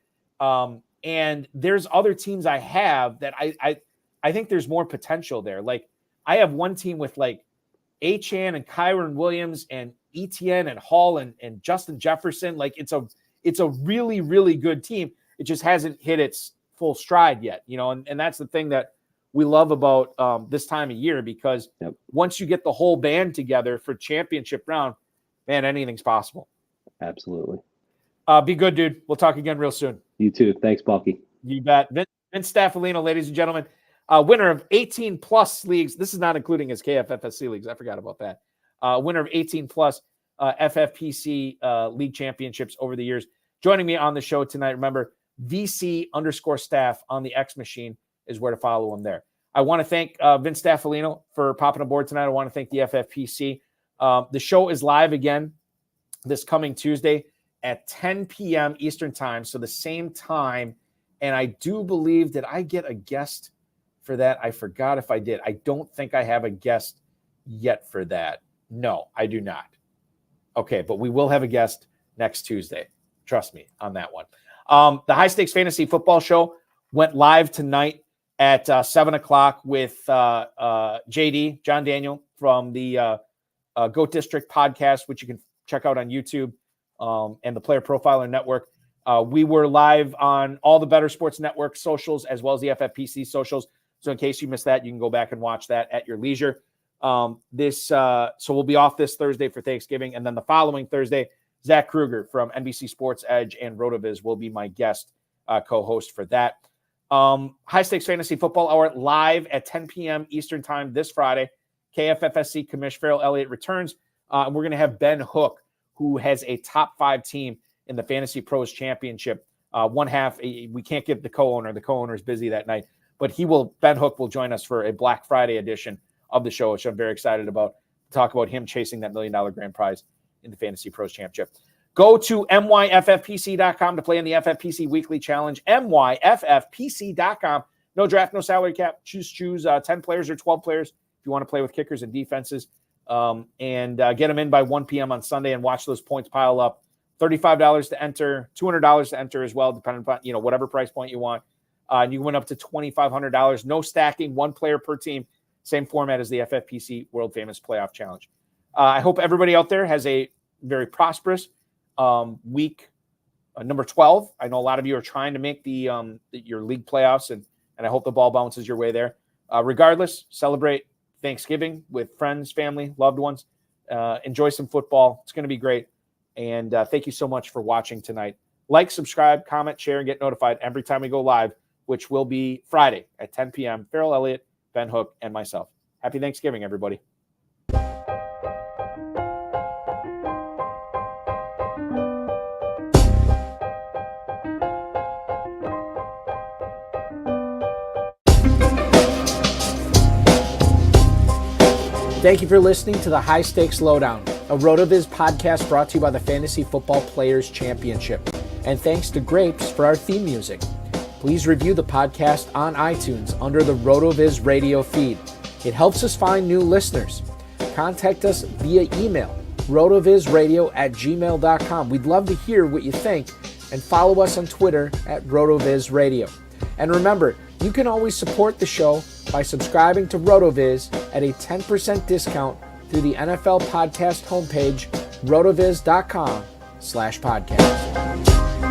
Speaker 1: And there's other teams I have that I think there's more potential there. Like I have one team with like Achane and Kyron Williams and Etienne and Hall and Justin Jefferson. Like it's a really, really good team. It just hasn't hit its full stride yet, and that's the thing that we love about this time of year, because once you get the whole band together for championship round, man, anything's possible.
Speaker 2: Absolutely.
Speaker 1: Be good, dude. We'll talk again real soon.
Speaker 2: You too. Thanks, Balky.
Speaker 1: You bet. Vince Staffilino, ladies and gentlemen, winner of 18 plus leagues. This is not including his KFFSC leagues. I forgot about that. Winner of 18 plus FFPC league championships over the years. Joining me on the show tonight, remember, VC_staff on the X machine is where to follow him there. I want to thank Vince Staffilino for popping aboard tonight. I want to thank the FFPC. The show is live again this coming Tuesday at 10 p.m. Eastern time, so the same time. And I do believe, did I get a guest for that? I forgot if I did. I don't think I have a guest yet for that. No, I do not. Okay, but we will have a guest next Tuesday. Trust me on that one. The High Stakes Fantasy Football Show went live tonight at 7 o'clock with JD, John Daniel, from the GOAT District podcast, which you can check out on YouTube, and the Player Profiler Network. We were live on all the Better Sports Network socials, as well as the FFPC socials. So in case you missed that, you can go back and watch that at your leisure. So we'll be off this Thursday for Thanksgiving. And then the following Thursday, Zach Kruger from NBC Sports Edge and RotoViz will be my guest co-host for that. High Stakes Fantasy Football Hour live at 10 p.m. Eastern Time this Friday. KFFSC Commish Farrell Elliott returns. And we're going to have Ben Hook, who has a top 5 team in the Fantasy Pros Championship. One half, we can't get the co-owner. The co-owner is busy that night. But Ben Hook will join us for a Black Friday edition of the show, which I'm very excited about. Talk about him chasing that $1 million grand prize in the Fantasy Pros Championship. Go to myffpc.com to play in the FFPC Weekly Challenge. myffpc.com. No draft, no salary cap. Choose 10 players or 12 players if you want to play with kickers and defenses. And get them in by 1 p.m. on Sunday and watch those points pile up. $35 to enter, $200 to enter as well, depending upon whatever price point you want. And you win up to $2,500. No stacking, 1 player per team. Same format as the FFPC World Famous Playoff Challenge. I hope everybody out there has a very prosperous week number 12. I know a lot of you are trying to make your league playoffs, and I hope the ball bounces your way there. Regardless, celebrate Thanksgiving with friends, family, loved ones. Enjoy some football. It's going to be great. And thank you so much for watching tonight. Like, subscribe, comment, share, and get notified every time we go live, which will be Friday at 10 p.m. Farrell Elliott, Ben Hook, and myself. Happy Thanksgiving, everybody. Thank you for listening to the High Stakes Lowdown, a RotoViz podcast brought to you by the Fantasy Football Players Championship. And thanks to Grapes for our theme music. Please review the podcast on iTunes under the RotoViz radio feed. It helps us find new listeners. Contact us via email, rotovizradio@gmail.com. We'd love to hear what you think, and follow us on Twitter at RotoVizRadio. And remember, you can always support the show by subscribing to RotoViz at a 10% discount through the NFL podcast homepage, rotoviz.com/podcast.